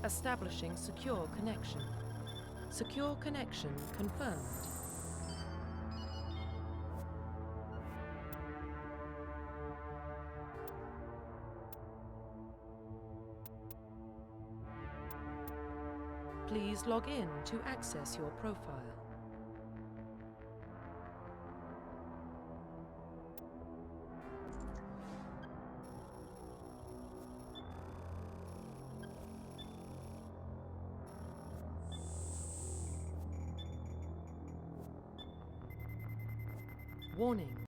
Establishing secure connection. Secure connection confirmed. Please log in to access your profile. Warning.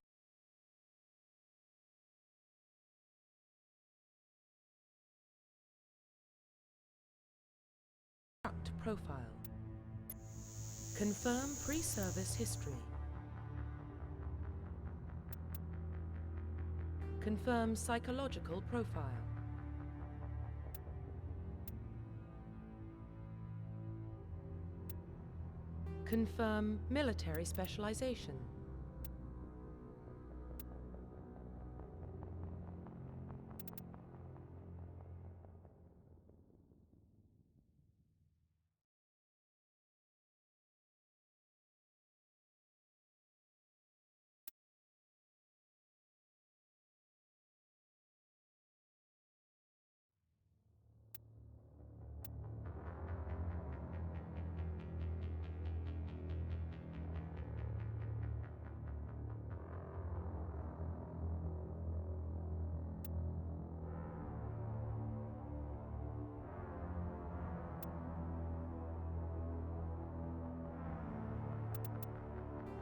Profile. Confirm pre-service history. Confirm psychological profile. Confirm military specialization.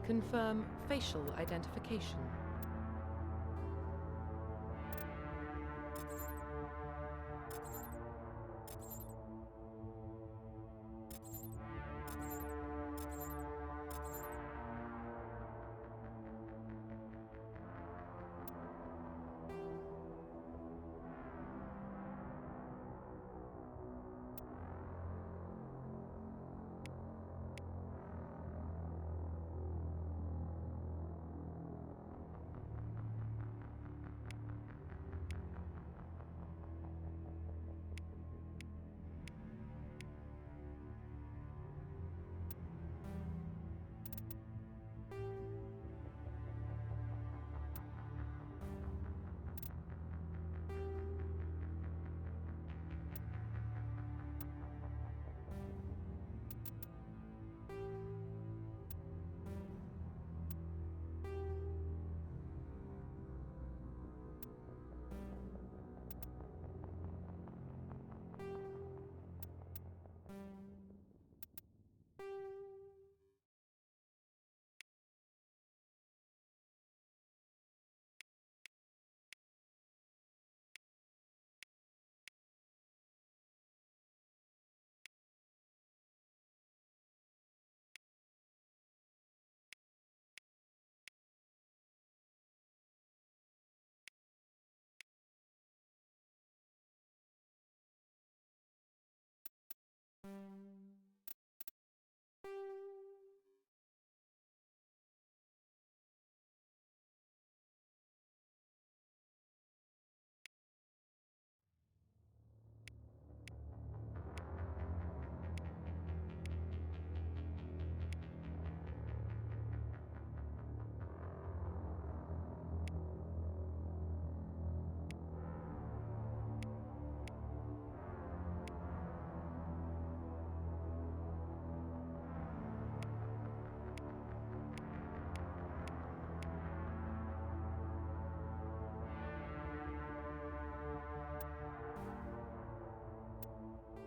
Confirm facial identification.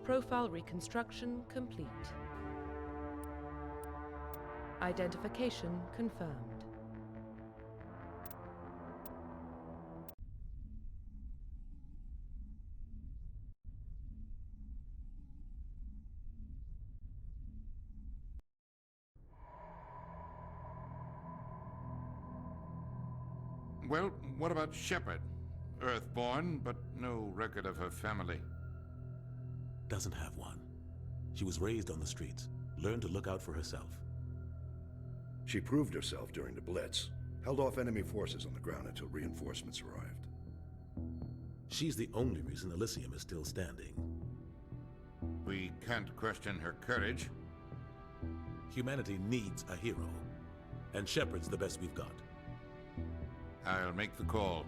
Profile reconstruction complete. Identification confirmed. Well, what about Shepard? Earthborn, but no record of her family. Doesn't have one. She was raised on the streets, learned to look out for herself. She proved herself during the Blitz, held off enemy forces on the ground until reinforcements arrived. She's the only reason Elysium is still standing. We can't question her courage. Humanity needs a hero, and Shepard's the best we've got. I'll make the call.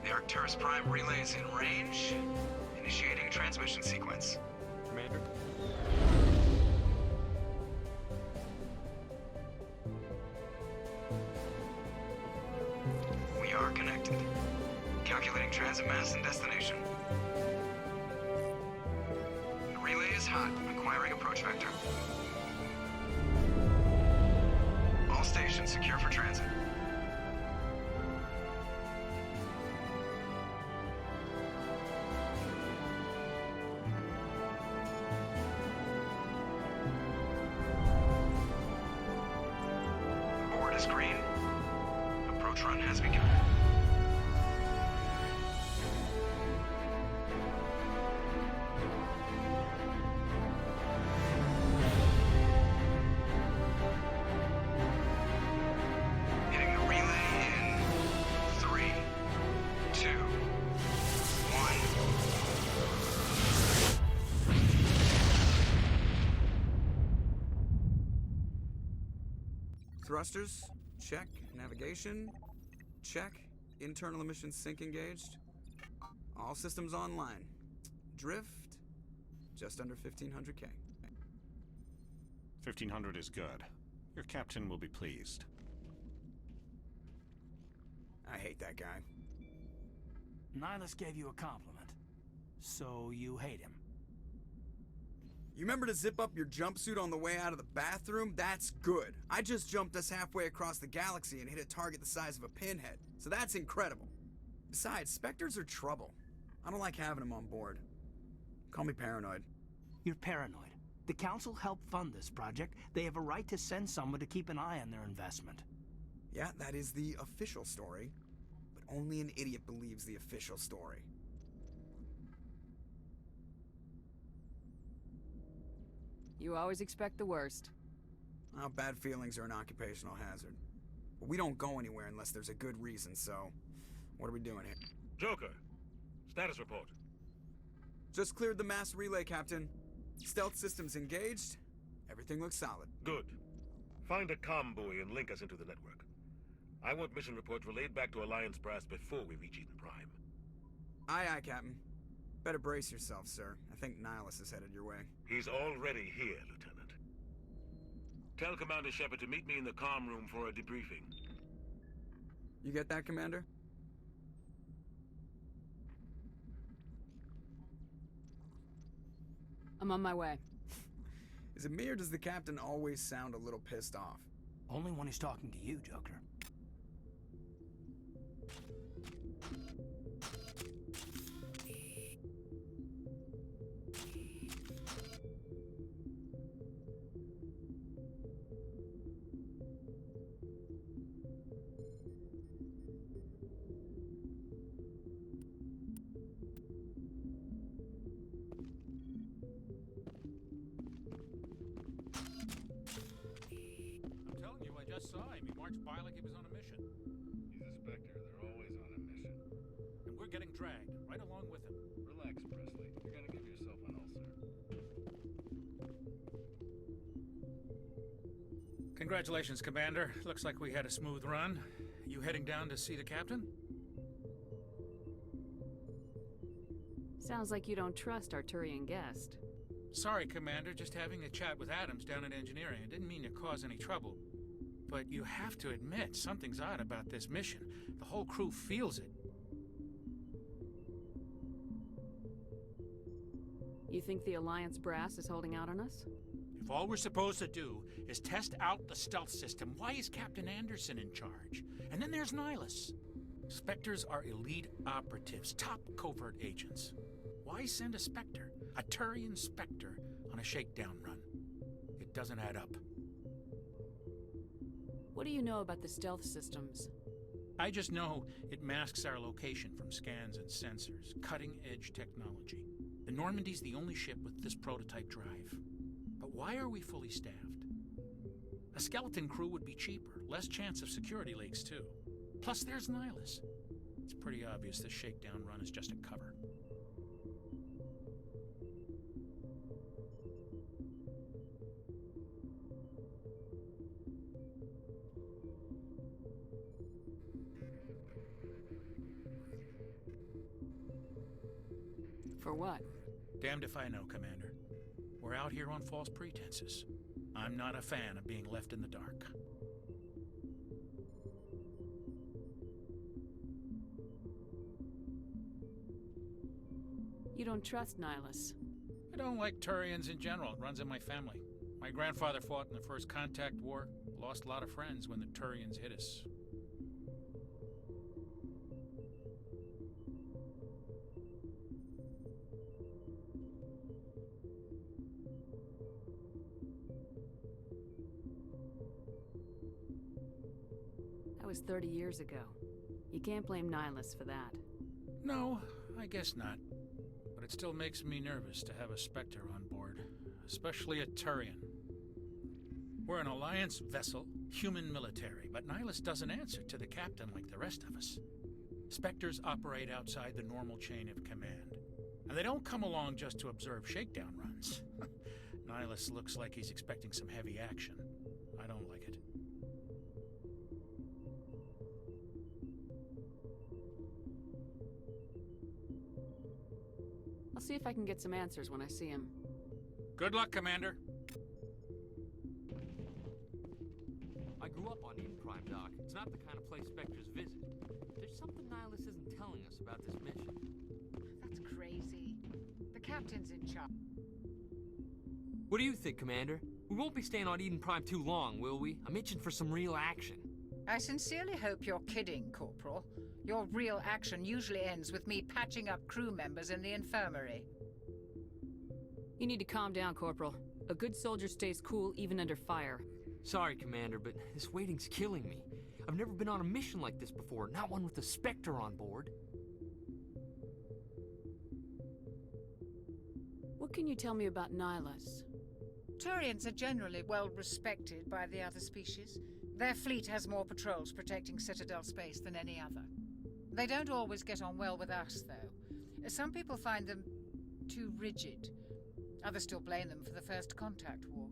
The Arcturus Prime relay is in range. Initiating transmission sequence. Commander? We are connected. Calculating transit mass and destination. The relay is hot, acquiring approach vector. All stations secure for transit. Board is green. Approach run has begun. Hitting the relay in 3, 2, 1. Thrusters, check. Navigation, check. Internal emissions sync engaged. All systems online. Drift, just under 1500K. 1500 is good. Your captain will be pleased. I hate that guy. Nihilus gave you a compliment, so you hate him. You remember to zip up your jumpsuit on the way out of the bathroom? That's good. I just jumped us halfway across the galaxy and hit a target the size of a pinhead, so that's incredible. Besides, Spectres are trouble. I don't like having them on board. Call me paranoid. You're paranoid. The Council helped fund this project. They have a right to send someone to keep an eye on their investment. Yeah, that is the official story, but only an idiot believes the official story. You always expect the worst. Well, bad feelings are an occupational hazard. But we don't go anywhere unless there's a good reason, so what are we doing here? Joker, status report. Just cleared the mass relay, Captain. Stealth systems engaged. Everything looks solid. Good. Find a comm buoy and link us into the network. I want mission reports relayed back to Alliance Brass before we reach Eden Prime. Aye, aye, Captain. Better brace yourself, sir. I think Nihilus is headed your way. He's already here, Lieutenant. Tell Commander Shepard to meet me in the comm room for a debriefing. You get that, Commander? I'm on my way. Is it me or does the Captain always sound a little pissed off? Only when he's talking to you, Joker. I'm telling you, I just saw him. He marched by like he was on a mission. He's a Spectre. They're always on a mission. And we're getting dragged, right along with him. Relax, Presley. You're gonna give yourself an ulcer. Congratulations, Commander. Looks like we had a smooth run. You heading down to see the captain? Sounds like you don't trust Arturian Guest. Sorry, Commander. Just having a chat with Adams down at engineering. I didn't mean to cause any trouble. But you have to admit, something's odd about this mission. The whole crew feels it. You think the Alliance brass is holding out on us? If all we're supposed to do is test out the stealth system, why is Captain Anderson in charge? And then there's Nihilus. Spectres are elite operatives, top covert agents. Why send a Spectre, a Turian Spectre, on a shakedown run? It doesn't add up. What do you know about the stealth systems? I just know it masks our location from scans and sensors. Cutting-edge technology. The Normandy's the only ship with this prototype drive. But why are we fully staffed? A skeleton crew would be cheaper, less chance of security leaks too. Plus there's Nihilus. It's pretty obvious this shakedown run is just a cover. For what? Damned if I know, Commander. We're out here on false pretenses. I'm not a fan of being left in the dark. You don't trust Nihilus? I don't like Turians in general. It runs in my family. My grandfather fought in the First Contact War. Lost a lot of friends when the Turians hit us. That was 30 years ago. You can't blame Nihilus for that. No, I guess not. But it still makes me nervous to have a Spectre on board, especially a Turian. We're an Alliance vessel, human military, but Nihilus doesn't answer to the captain like the rest of us. Spectres operate outside the normal chain of command, and they don't come along just to observe shakedown runs. Nihilus looks like he's expecting some heavy action. I don't like it. I'll see if I can get some answers when I see him. Good luck, Commander. I grew up on Eden Prime, Doc. It's not the kind of place Spectres visit. There's something Nihilus isn't telling us about this mission. That's crazy. The captain's in charge. What do you think, Commander? We won't be staying on Eden Prime too long, will we? I'm itching for some real action. I sincerely hope you're kidding, Corporal. Your real action usually ends with me patching up crew members in the infirmary. You need to calm down, Corporal. A good soldier stays cool even under fire. Sorry, Commander, but this waiting's killing me. I've never been on a mission like this before, not one with a Spectre on board. What can you tell me about Nihilus? Turians are generally well respected by the other species. Their fleet has more patrols protecting Citadel space than any other. They don't always get on well with us, though. Some people find them too rigid. Others still blame them for the First Contact War.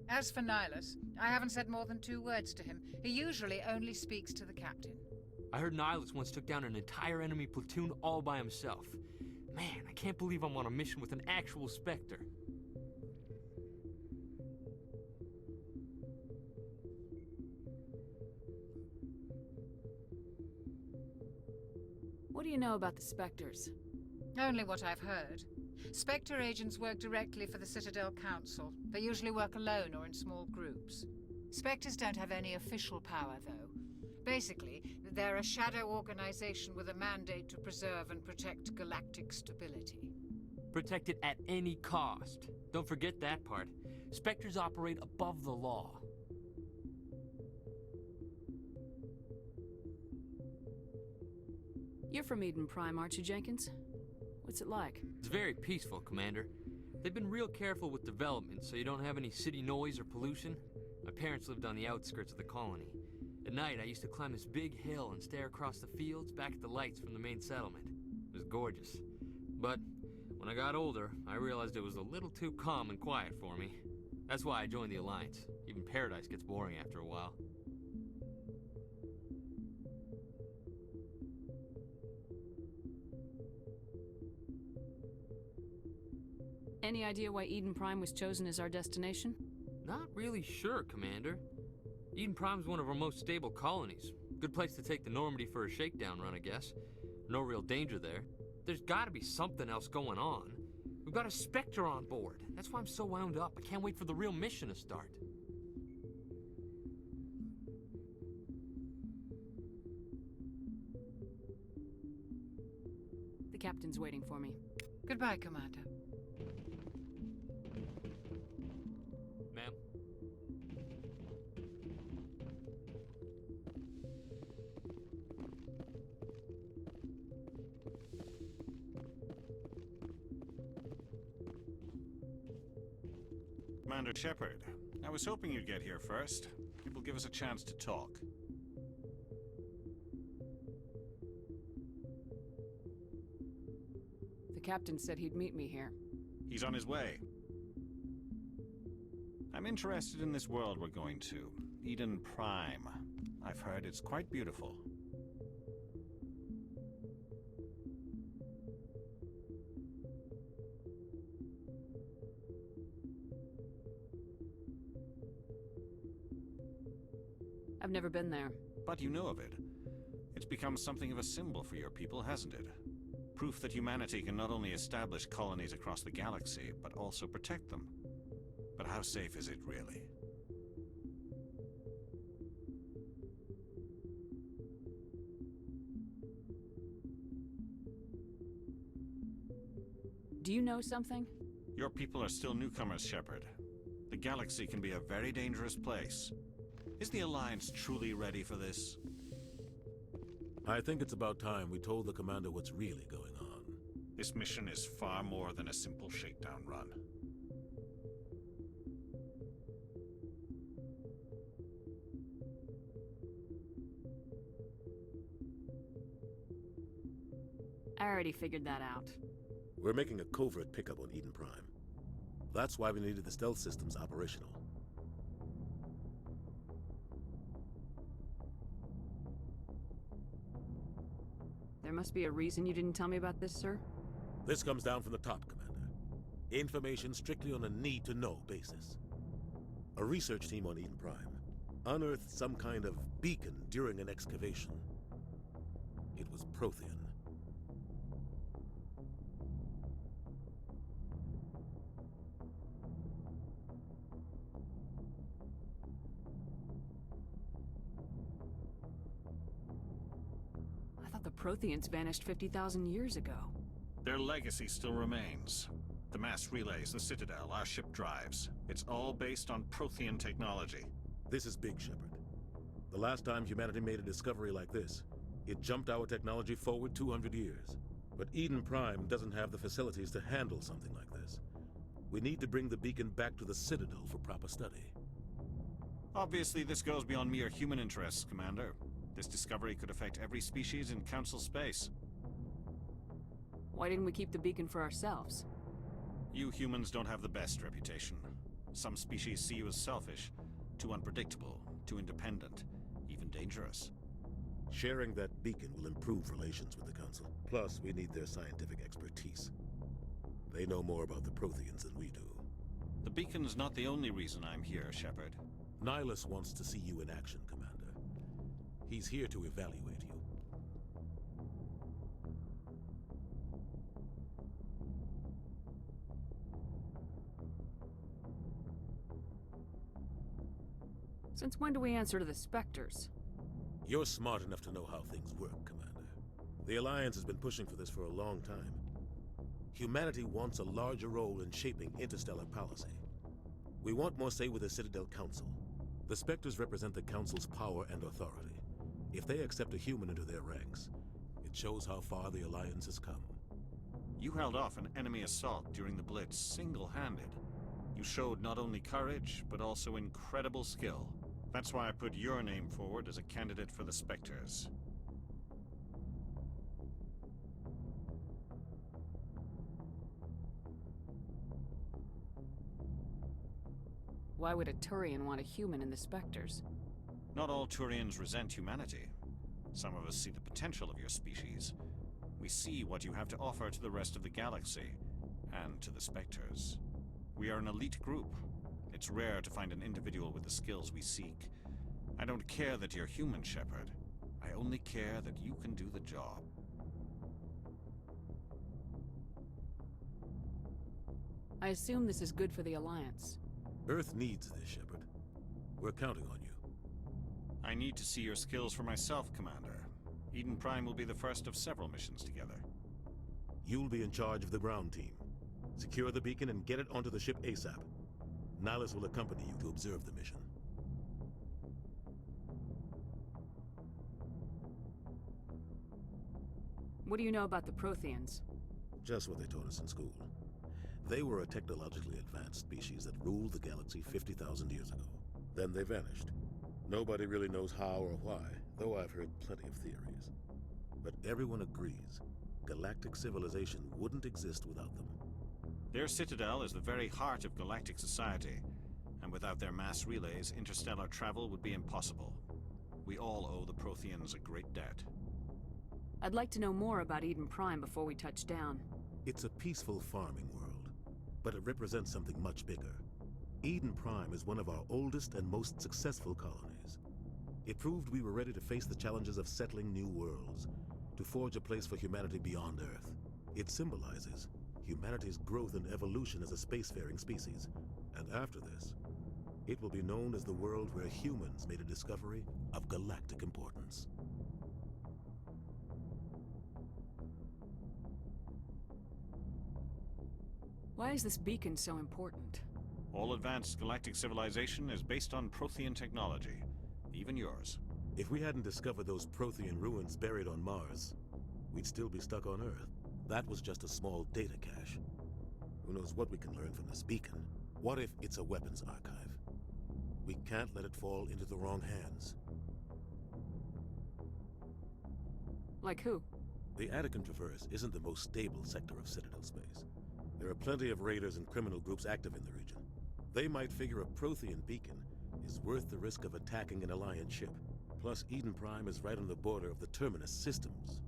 As for Nihilus, I haven't said more than 2 words to him. He usually only speaks to the captain. I heard Nihilus once took down an entire enemy platoon all by himself. Man, I can't believe I'm on a mission with an actual Spectre. What do you know about the Spectres? Only what I've heard. Spectre agents work directly for the Citadel Council. They usually work alone or in small groups. Spectres don't have any official power, though. Basically, they're a shadow organization with a mandate to preserve and protect galactic stability. Protect it at any cost. Don't forget that part. Spectres operate above the law. You're from Eden Prime, aren't you, Jenkins? What's it like? It's very peaceful, Commander. They've been real careful with development, so you don't have any city noise or pollution. My parents lived on the outskirts of the colony. At night, I used to climb this big hill and stare across the fields back at the lights from the main settlement. It was gorgeous. But when I got older, I realized it was a little too calm and quiet for me. That's why I joined the Alliance. Even Paradise gets boring after a while. Any idea why Eden Prime was chosen as our destination? Not really sure, Commander. Eden Prime's one of our most stable colonies. Good place to take the Normandy for a shakedown run, I guess. No real danger there. There's gotta be something else going on. We've got a Spectre on board. That's why I'm so wound up. I can't wait for the real mission to start. The captain's waiting for me. Goodbye, Commander. Ma'am? Commander Shepard, I was hoping you'd get here first. It will give us a chance to talk. The captain said he'd meet me here. He's on his way. I'm interested in this world we're going to, Eden Prime. I've heard it's quite beautiful. I've never been there. But you know of it. It's become something of a symbol for your people, hasn't it? Proof that humanity can not only establish colonies across the galaxy, but also protect them. But how safe is it, really? Do you know something? Your people are still newcomers, Shepard. The galaxy can be a very dangerous place. Is the Alliance truly ready for this? I think it's about time we told the commander what's really going on. This mission is far more than a simple shakedown run. I already figured that out. We're making a covert pickup on Eden Prime. That's why we needed the stealth systems operational. There must be a reason you didn't tell me about this, sir? This comes down from the top, Commander. Information strictly on a need-to-know basis. A research team on Eden Prime unearthed some kind of beacon during an excavation. It was Prothean. I thought the Protheans vanished 50,000 years ago. Their legacy still remains. The mass relays, the Citadel, our ship drives. It's all based on Prothean technology. This is big, Shepard. The last time humanity made a discovery like this, it jumped our technology forward 200 years. But Eden Prime doesn't have the facilities to handle something like this. We need to bring the beacon back to the Citadel for proper study. Obviously, this goes beyond mere human interests, Commander. This discovery could affect every species in Council space. Why didn't we keep the beacon for ourselves? You humans don't have the best reputation. Some species see you as selfish, too unpredictable, too independent, even dangerous. Sharing that beacon will improve relations with the Council. Plus, we need their scientific expertise. They know more about the Protheans than we do. The beacon's not the only reason I'm here, Shepard. Nihilus wants to see you in action, Commander. He's here to evaluate you. Since when do we answer to the Spectres? You're smart enough to know how things work, Commander. The Alliance has been pushing for this for a long time. Humanity wants a larger role in shaping interstellar policy. We want more say with the Citadel Council. The Spectres represent the Council's power and authority. If they accept a human into their ranks, it shows how far the Alliance has come. You held off an enemy assault during the Blitz single-handed. You showed not only courage, but also incredible skill. That's why I put your name forward as a candidate for the Spectres. Why would a Turian want a human in the Spectres? Not all Turians resent humanity. Some of us see the potential of your species. We see what you have to offer to the rest of the galaxy, and to the Spectres. We are an elite group. It's rare to find an individual with the skills we seek. I don't care that you're human, Shepard. I only care that you can do the job. I assume this is good for the Alliance. Earth needs this, Shepard. We're counting on you. I need to see your skills for myself, Commander. Eden Prime will be the first of several missions together. You'll be in charge of the ground team. Secure the beacon and get it onto the ship ASAP. Nihilus will accompany you to observe the mission. What do you know about the Protheans? Just what they taught us in school. They were a technologically advanced species that ruled the galaxy 50,000 years ago. Then they vanished. Nobody really knows how or why, though I've heard plenty of theories. But everyone agrees, galactic civilization wouldn't exist without them. Their citadel is the very heart of galactic society, and without their mass relays, interstellar travel would be impossible. We all owe the Protheans a great debt. I'd like to know more about Eden Prime before we touch down. It's a peaceful farming world, but it represents something much bigger. Eden Prime is one of our oldest and most successful colonies. It proved we were ready to face the challenges of settling new worlds, to forge a place for humanity beyond Earth. It symbolizes humanity's growth and evolution as a spacefaring species. And after this, it will be known as the world where humans made a discovery of galactic importance. Why is this beacon so important? All advanced galactic civilization is based on Prothean technology, even yours. If we hadn't discovered those Prothean ruins buried on Mars, we'd still be stuck on Earth. That was just a small data cache. Who knows what we can learn from this beacon? What if it's a weapons archive? We can't let it fall into the wrong hands. Like who? The Attican Traverse isn't the most stable sector of Citadel space. There are plenty of raiders and criminal groups active in the region. They might figure a Prothean beacon is worth the risk of attacking an Alliance ship. Plus, Eden Prime is right on the border of the Terminus systems.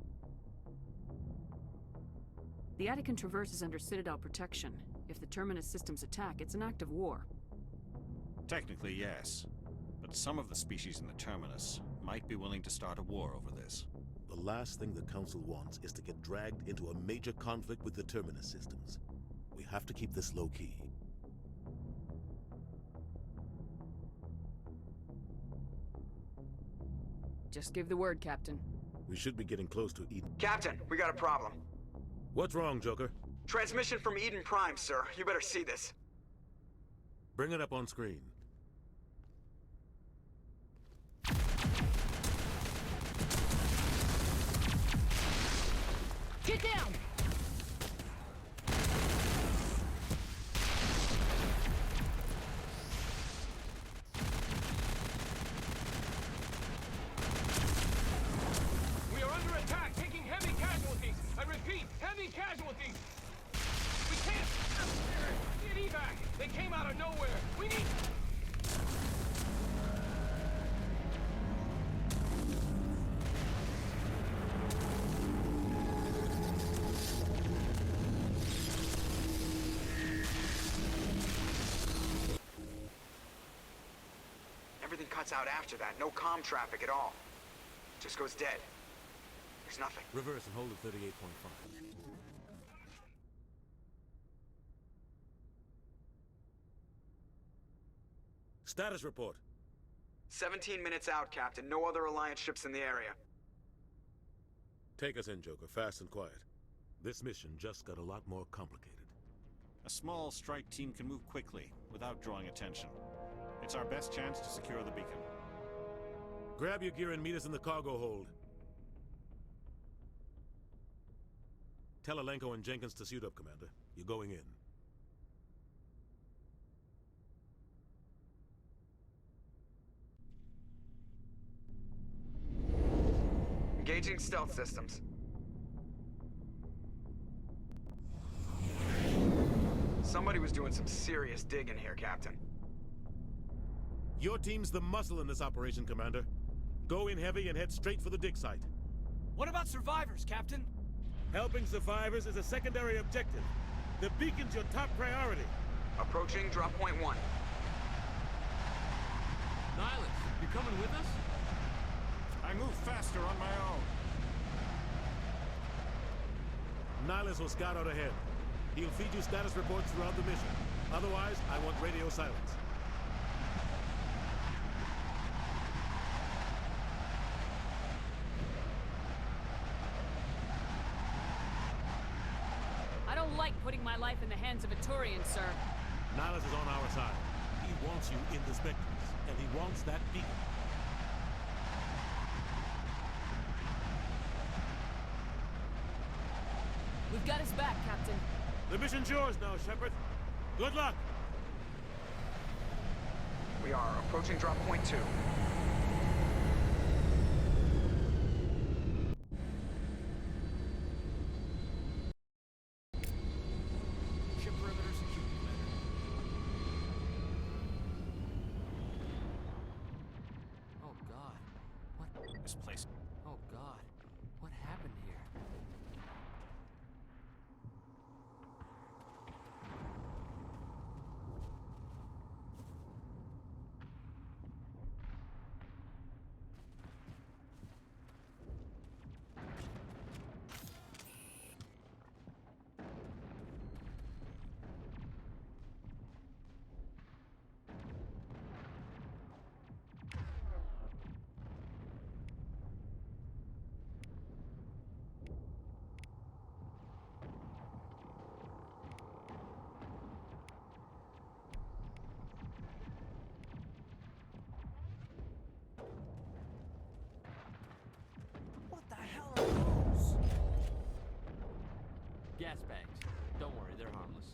The Attican Traverse is under Citadel protection. If the Terminus systems attack, it's an act of war. Technically, yes. But some of the species in the Terminus might be willing to start a war over this. The last thing the Council wants is to get dragged into a major conflict with the Terminus systems. We have to keep this low-key. Just give the word, Captain. We should be getting close to Eden. Captain, we got a problem. What's wrong, Joker? Transmission from Eden Prime, sir. You better see this. Bring it up on screen. Get down! We are under attack, taking heavy casualties. I repeat, heavy casualties. We can't. Get evac. They came out of nowhere. We need. Everything cuts out after that. No comm traffic at all. Just goes dead. There's nothing. Reverse and hold at 38.5. Status report. 17 minutes out, Captain. No other Alliance ships in the area. Take us in, Joker, fast and quiet. This mission just got a lot more complicated. A small strike team can move quickly, without drawing attention. It's our best chance to secure the beacon. Grab your gear and meet us in the cargo hold. Tell Alenko and Jenkins to suit up, Commander. You're going in. Engaging stealth systems. Somebody was doing some serious digging here, Captain. Your team's the muscle in this operation, Commander. Go in heavy and head straight for the dig site. What about survivors, Captain? Helping survivors is a secondary objective. The beacon's your top priority. Approaching drop point 1. Nihilus, you coming with us? I move faster on my own. Nihilus will scout out ahead. He'll feed you status reports throughout the mission. Otherwise, I want radio silence. like putting my life in the hands of a Turian, sir. Nihilus is on our side. He wants you in the Spectres, and he wants that beacon. We've got his back, Captain. The mission's yours now, Shepard. Good luck! We are approaching drop point 2. Ship perimeter secure, Commander. Oh God. What? This place. Oh God. What happened here? What the hell are those? Gas bags. Don't worry, they're harmless.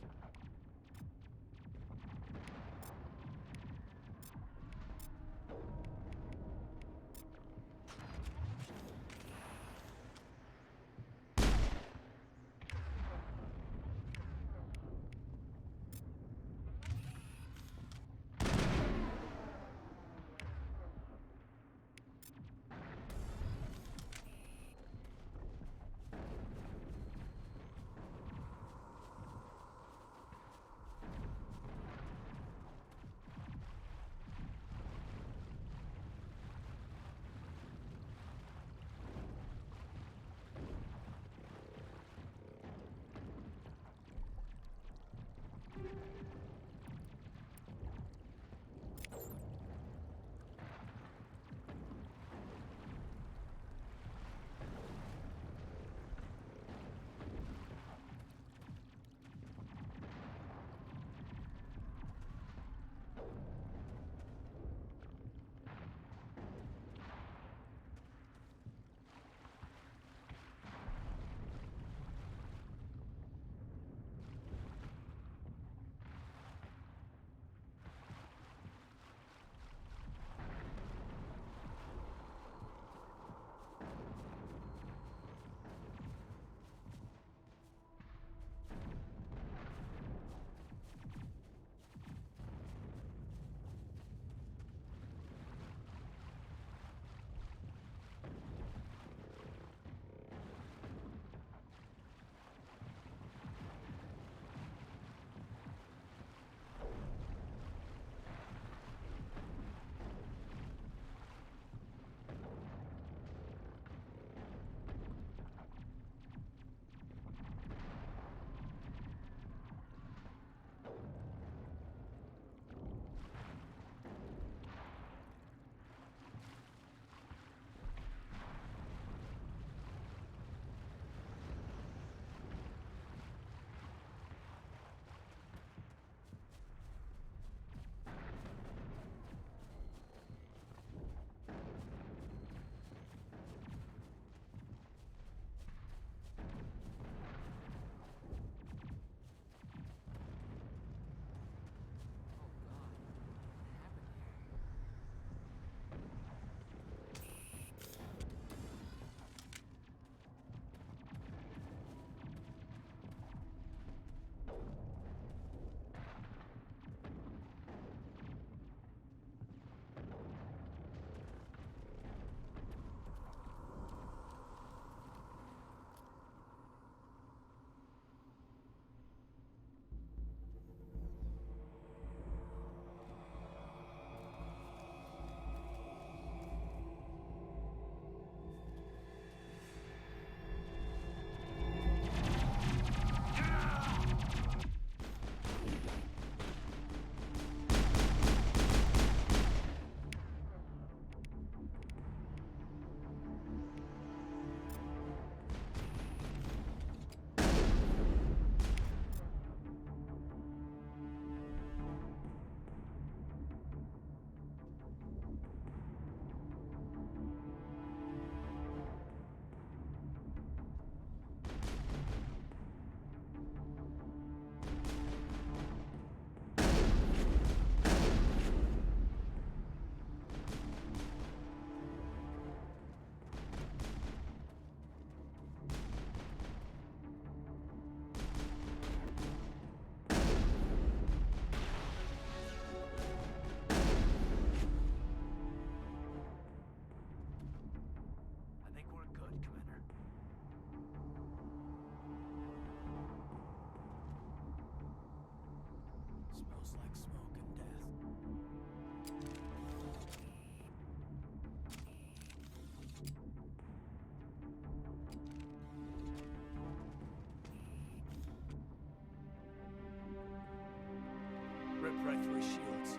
right through his shields.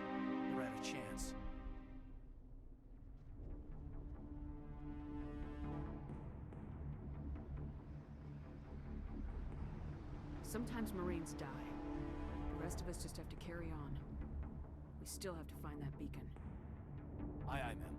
Never had a chance. Sometimes Marines die. The rest of us just have to carry on. We still have to find that beacon. Aye, aye, ma'am.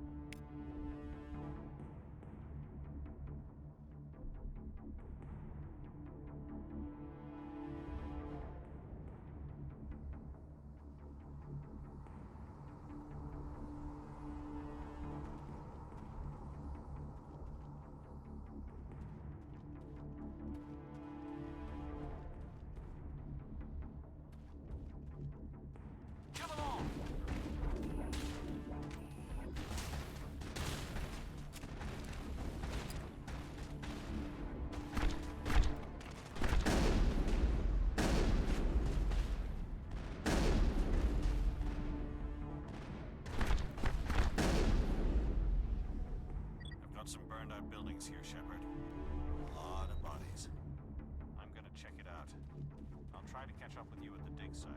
Some burned out buildings here, Shepard. A lot of bodies. I'm gonna check it out. I'll try to catch up with you at the dig site.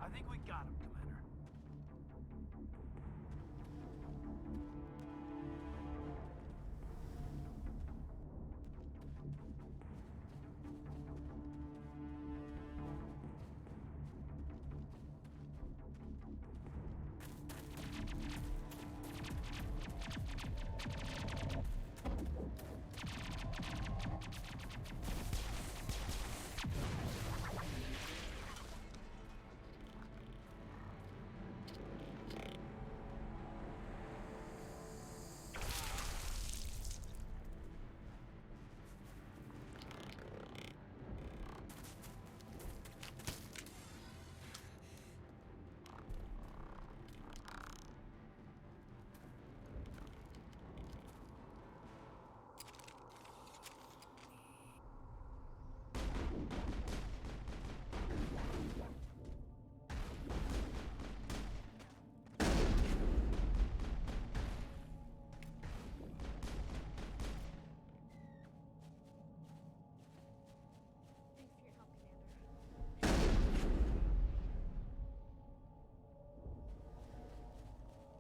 I think we got him, Commander.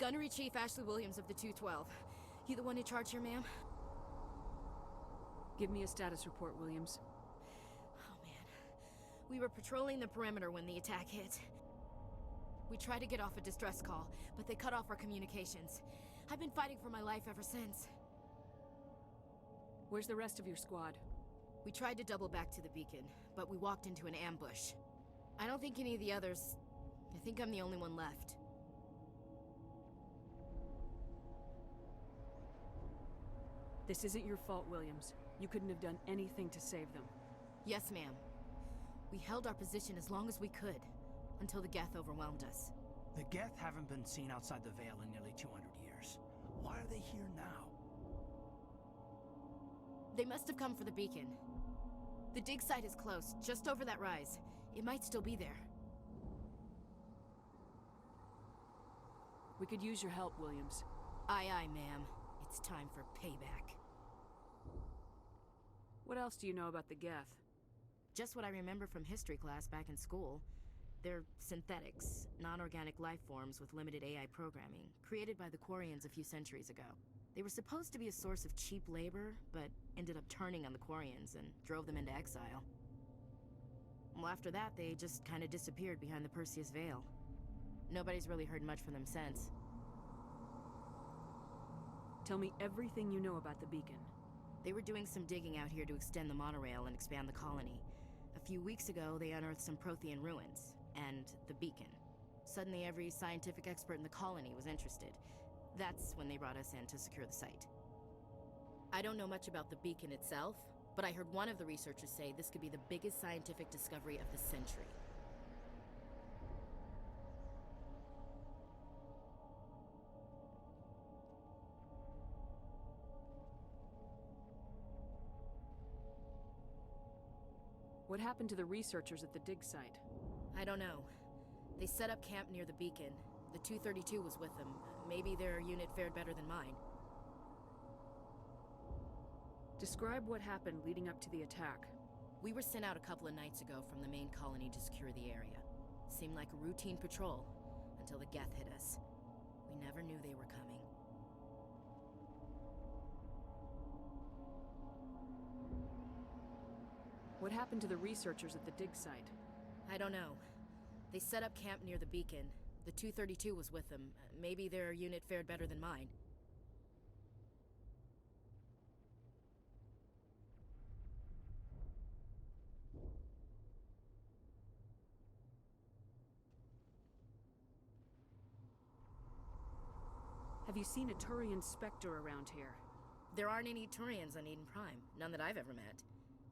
Gunnery Chief Ashley Williams of the 212. You the one in charge here, ma'am? Give me a status report, Williams. Oh, man. We were patrolling the perimeter when the attack hit. We tried to get off a distress call, but they cut off our communications. I've been fighting for my life ever since. Where's the rest of your squad? We tried to double back to the beacon, but we walked into an ambush. I don't think any of the others... I think I'm the only one left. This isn't your fault, Williams. You couldn't have done anything to save them. Yes, ma'am. We held our position as long as we could, until the Geth overwhelmed us. The Geth haven't been seen outside the Veil in nearly 200 years. Why are they here now? They must have come for the beacon. The dig site is close, just over that rise. It might still be there. We could use your help, Williams. Aye, aye, ma'am. It's time for payback. What else do you know about the Geth? Just what I remember from history class back in school. They're synthetics, non-organic life forms with limited AI programming, created by the Quarians a few centuries ago. They were supposed to be a source of cheap labor, but ended up turning on the Quarians and drove them into exile. Well, after that, they just kind of disappeared behind the Perseus Veil. Nobody's really heard much from them since. Tell me everything you know about the beacon. They were doing some digging out here to extend the monorail and expand the colony. A few weeks ago, they unearthed some Prothean ruins, and the beacon. Suddenly, every scientific expert in the colony was interested. That's when they brought us in to secure the site. I don't know much about the beacon itself, but I heard one of the researchers say this could be the biggest scientific discovery of the century. What happened to the researchers at the dig site? I don't know. They set up camp near the beacon. The 232 was with them. Maybe their unit fared better than mine. Describe what happened leading up to the attack. We were sent out a couple of nights ago from the main colony to secure the area. Seemed like a routine patrol, until the Geth hit us. We never knew they were coming. What happened to the researchers at the dig site? I don't know. They set up camp near the beacon. The 232 was with them. Maybe their unit fared better than mine. Have you seen a Turian Spectre around here? There aren't any Turians on Eden Prime. None that I've ever met.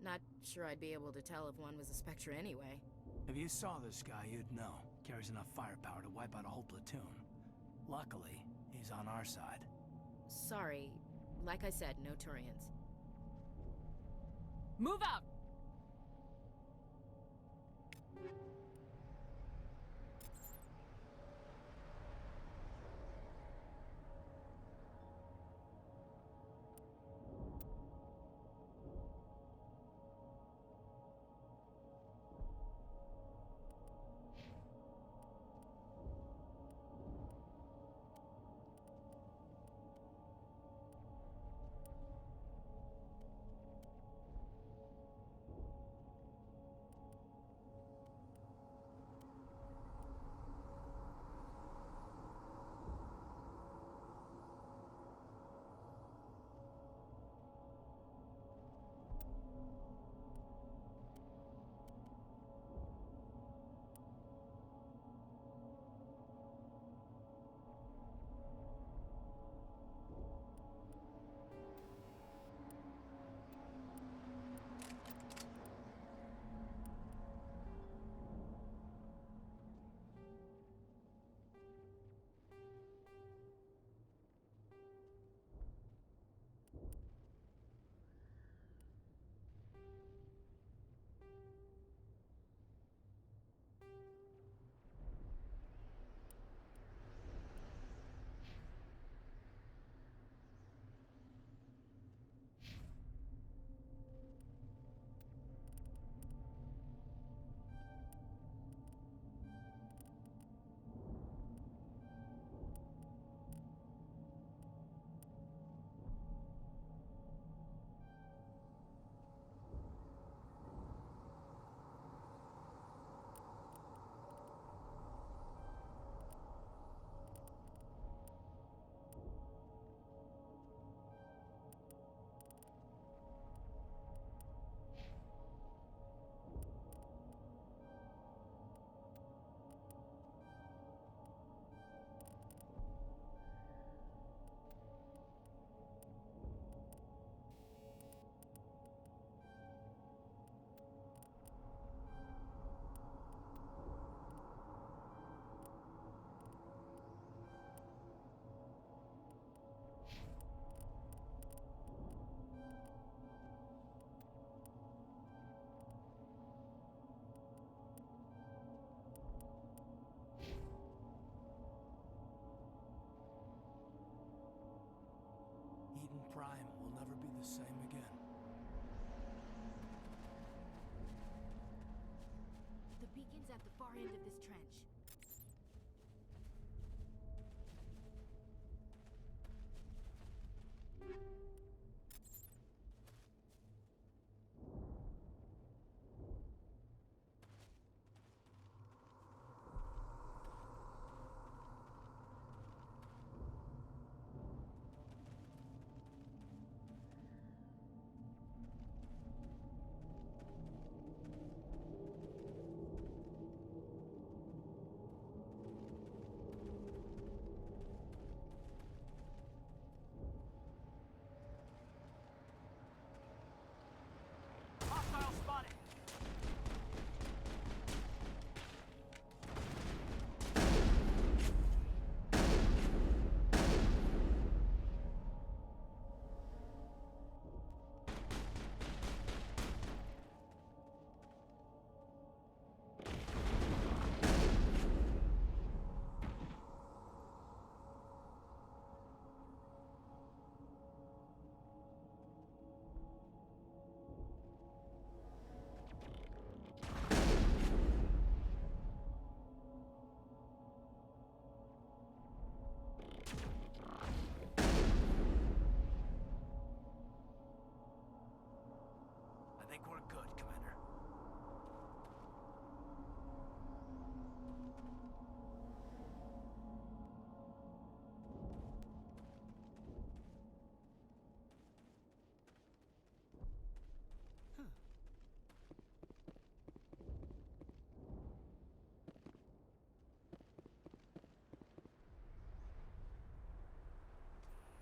Not sure I'd be able to tell if one was a Spectre anyway. If you saw this guy, you'd know. Carries enough firepower to wipe out a whole platoon. Luckily, he's on our side. Sorry. Like I said, no Turians. Move out! Eden Prime will never be the same again. The beacon's at the far end of this trench.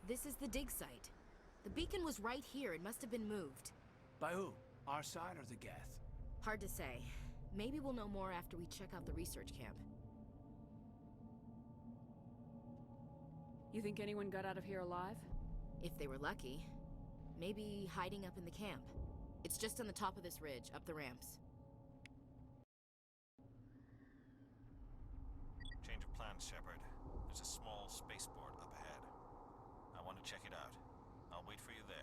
This is the dig site. The beacon was right here. It must have been moved. By who? Our side or the Geth? Hard to say. Maybe we'll know more after we check out the research camp. You think anyone got out of here alive? If they were lucky. Maybe hiding up in the camp. It's just on the top of this ridge, up the ramps. Change of plans, Shepard. There's a small spaceport up ahead. I want to check it out. I'll wait for you there.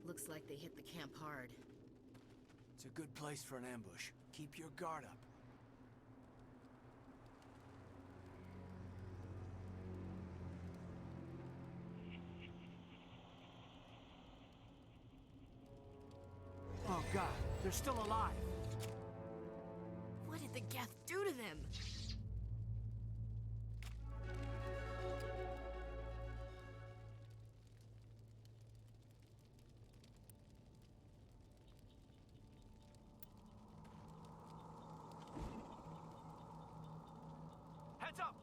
Looks like they hit the camp hard. It's a good place for an ambush. Keep your guard up. Oh god, they're still alive! What did the Geth do to them? Heads up!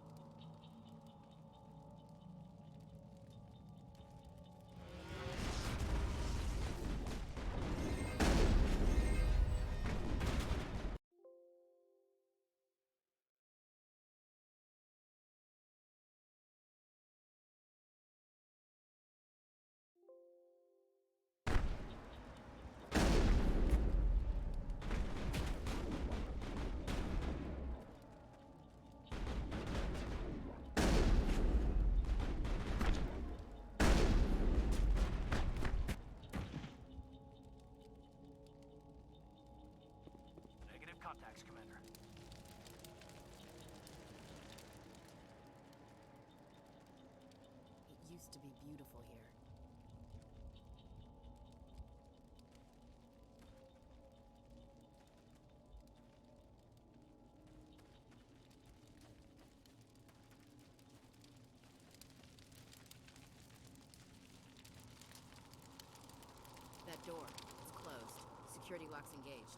Negative contacts, Commander. It used to be beautiful here. That door, it's closed. Security lock's engaged.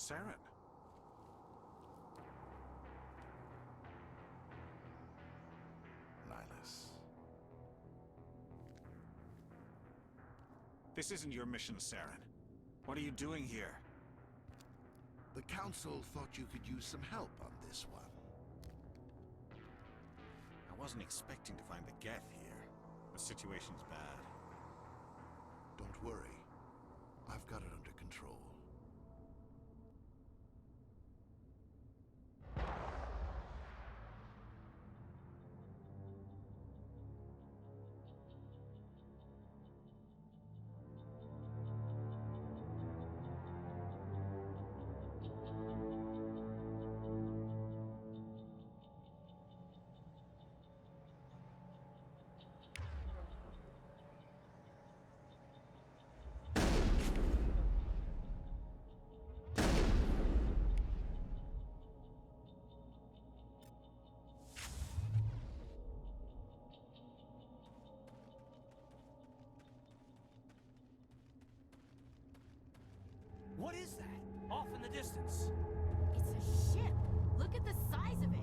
Saren. Nihilus. This isn't your mission, Saren. What are you doing here? The Council thought you could use some help on this one. I wasn't expecting to find the Geth here. The situation's bad. Don't worry. I've got it under control. What is that? Off in the distance. It's a ship. Look at the size of it.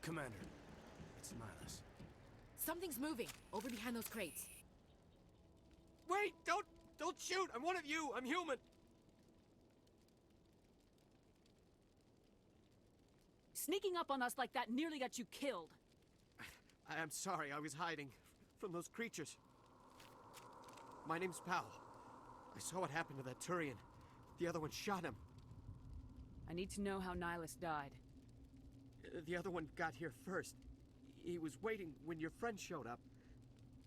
Commander, it's Nihilus. Something's moving over behind those crates. Wait! Don't shoot! I'm one of you! I'm human! Sneaking up on us like that nearly got you killed. I'm sorry, I was hiding from those creatures. My name's Powell. I saw what happened to that Turian. The other one shot him. I need to know how Nihilus died. The other one got here first. He was waiting when your friend showed up.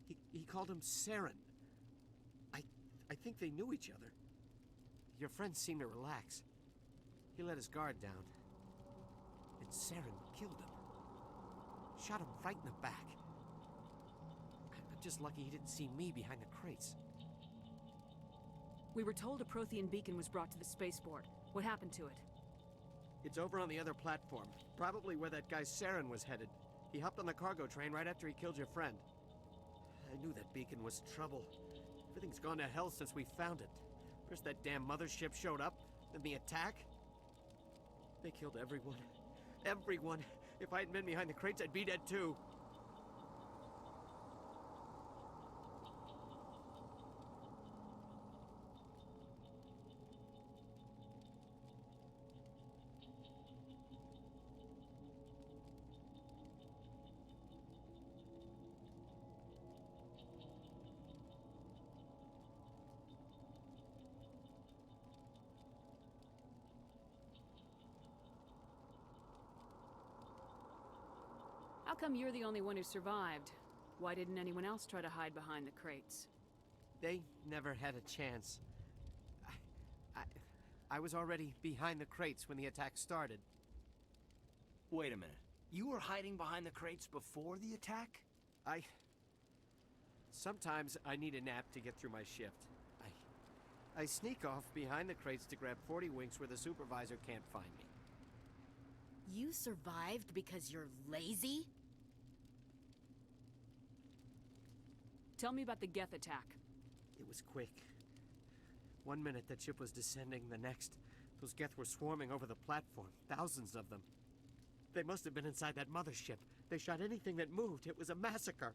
He called him Saren. I think they knew each other. Your friend seemed to relax. He let his guard down. And Saren killed him. Shot him right in the back. I'm just lucky he didn't see me behind the crates. We were told a Prothean beacon was brought to the spaceport. What happened to it? It's over on the other platform. Probably where that guy Saren was headed. He hopped on the cargo train right after he killed your friend. I knew that beacon was trouble. Everything's gone to hell since we found it. First that damn mothership showed up, then the attack. They killed everyone. Everyone. If I hadn't been behind the crates, I'd be dead too. How come you're the only one who survived? Why didn't anyone else try to hide behind the crates? They never had a chance. I was already behind the crates when the attack started. Wait a minute. You were hiding behind the crates before the attack? Sometimes I need a nap to get through my shift. I sneak off behind the crates to grab 40 winks where the supervisor can't find me. You survived because you're lazy? Tell me about the Geth attack. It was quick. 1 minute the ship was descending, the next, those Geth were swarming over the platform, thousands of them. They must have been inside that mothership. They shot anything that moved. It was a massacre.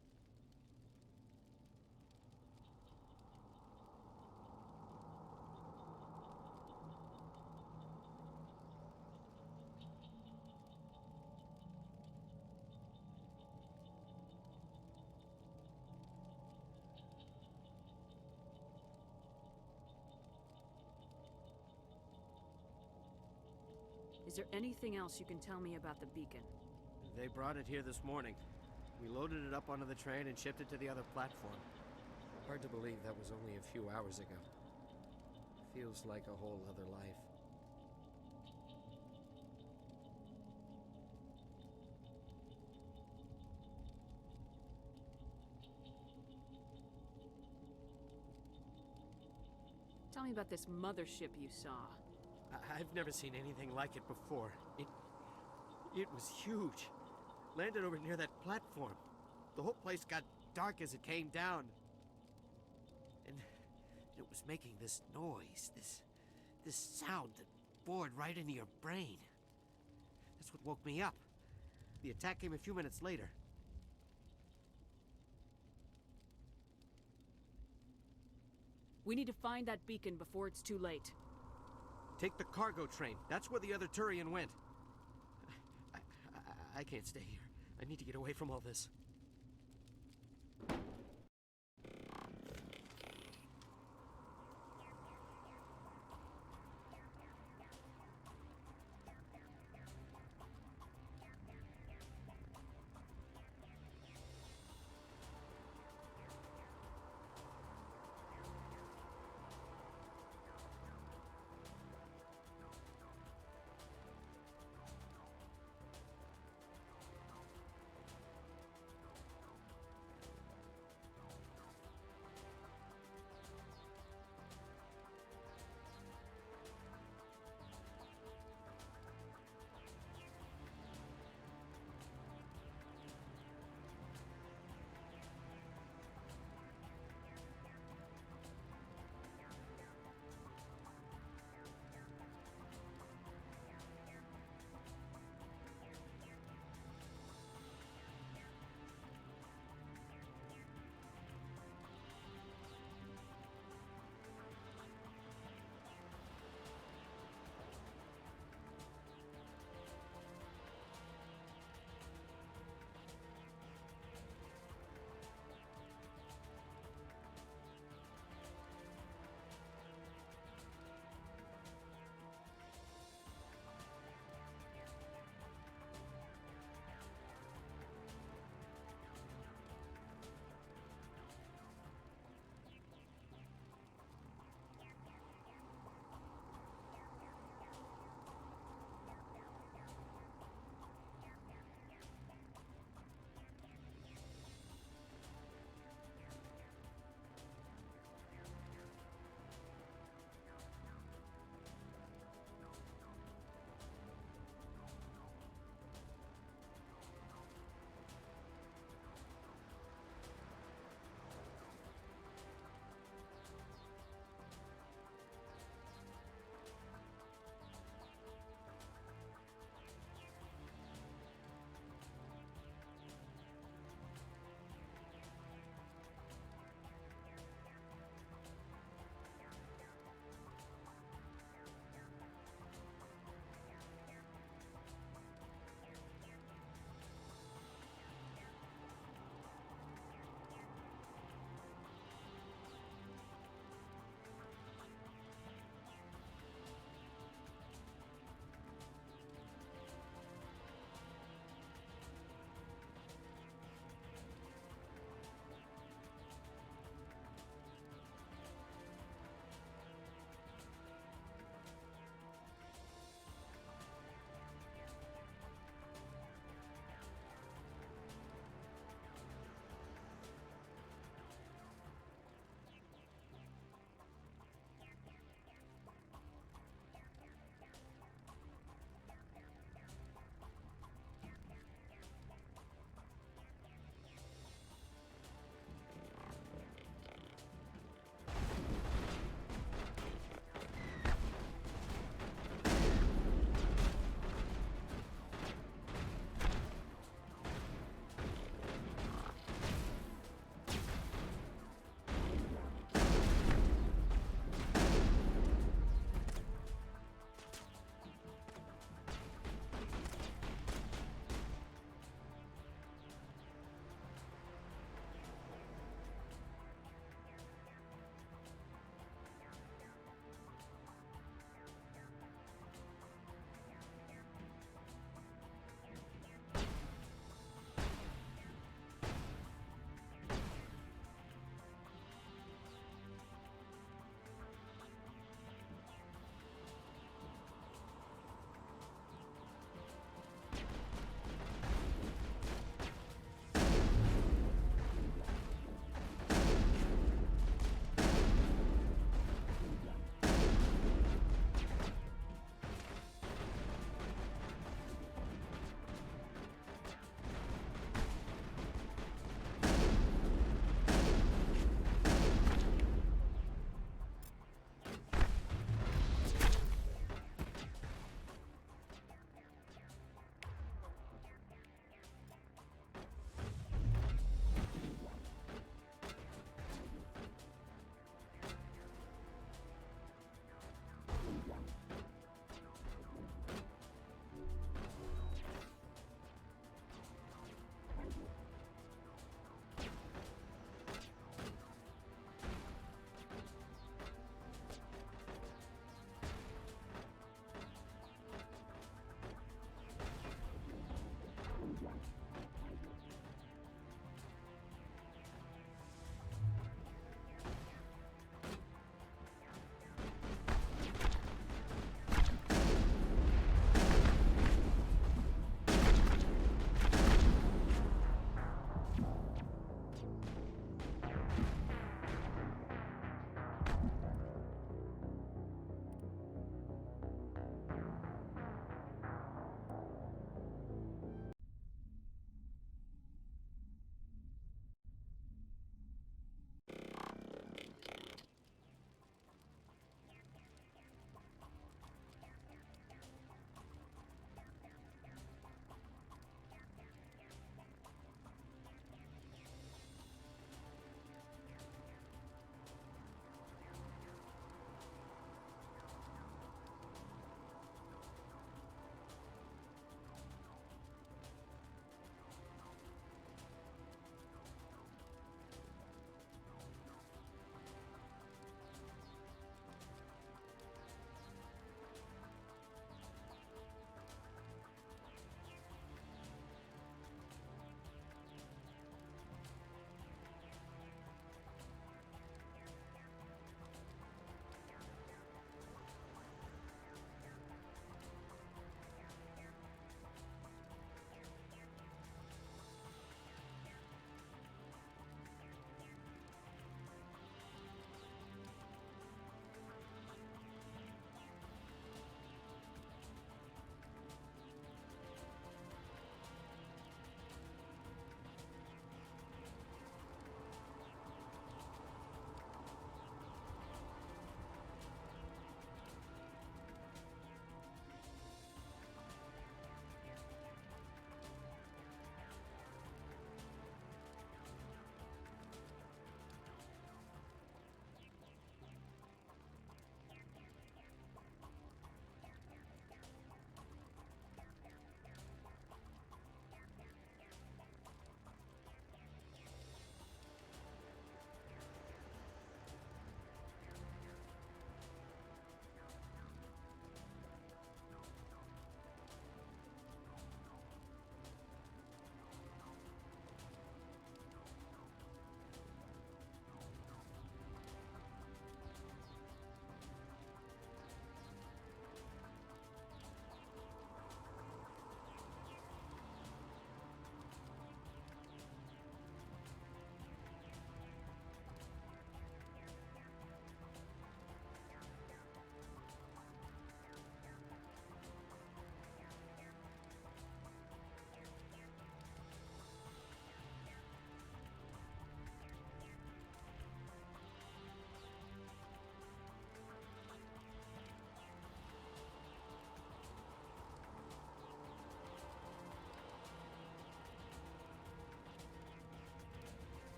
Is there anything else you can tell me about the beacon? They brought it here this morning. We loaded it up onto the train and shipped it to the other platform. Hard to believe that was only a few hours ago. Feels like a whole other life. Tell me about this mothership you saw. I've never seen anything like it before. It was huge. Landed over near that platform. The whole place got dark as it came down. And it was making this noise, this sound that bored right into your brain. That's what woke me up. The attack came a few minutes later. We need to find that beacon before it's too late. Take the cargo train. That's where the other Turian went. I can't stay here. I need to get away from all this.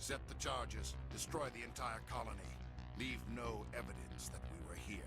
Set the charges. Destroy the entire colony. Leave no evidence that we were here.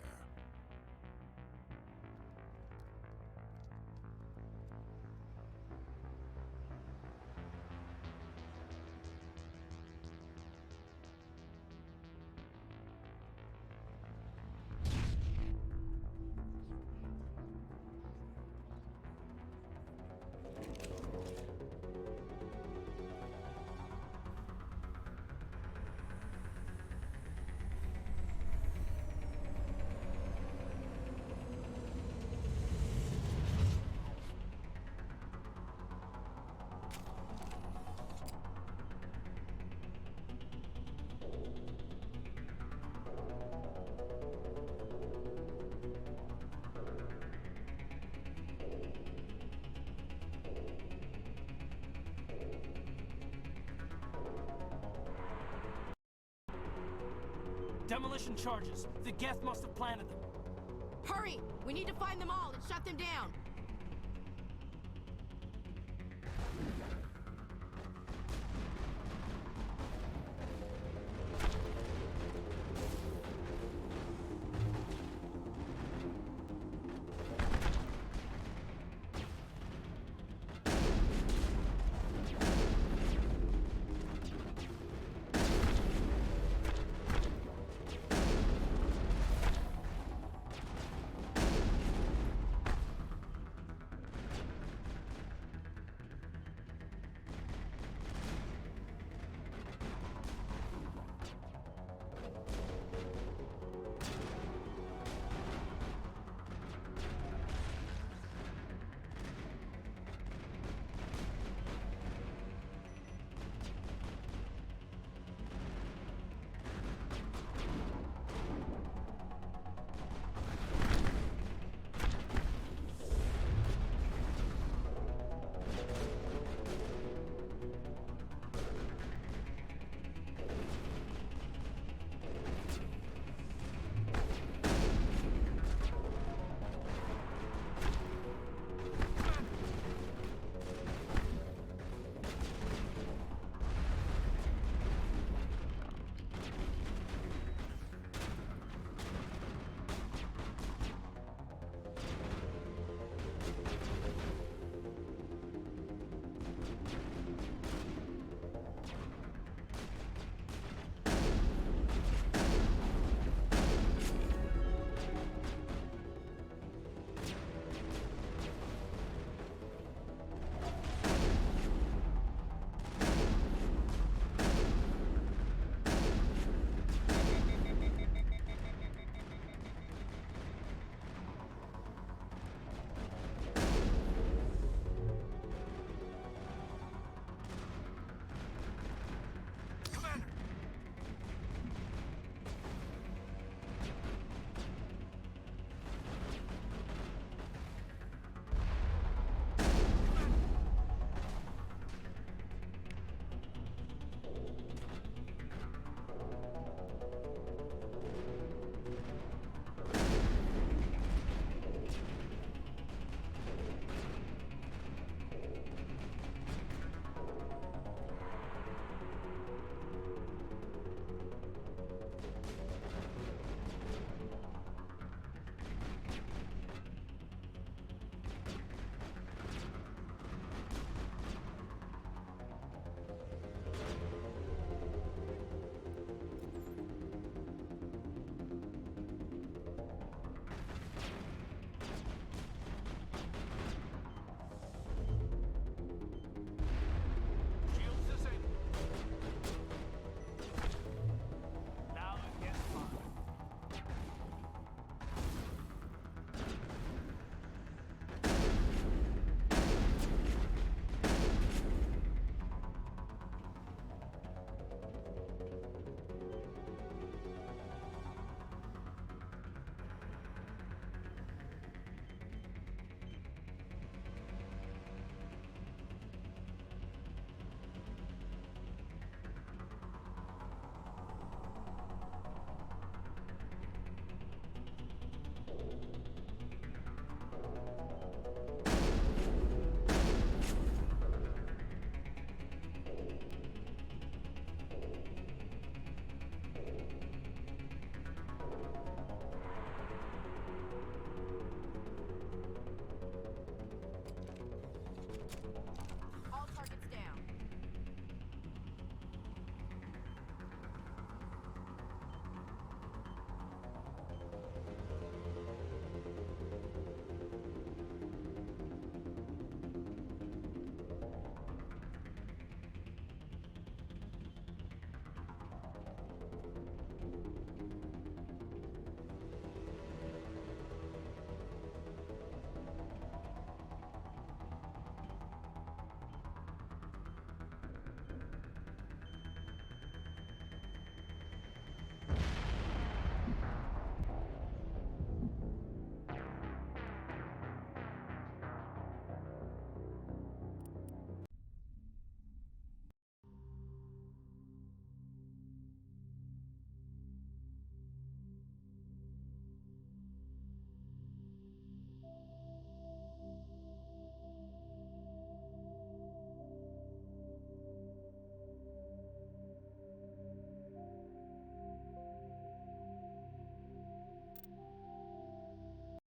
Demolition charges. The Geth must have planted them. Hurry! We need to find them all and shut them down.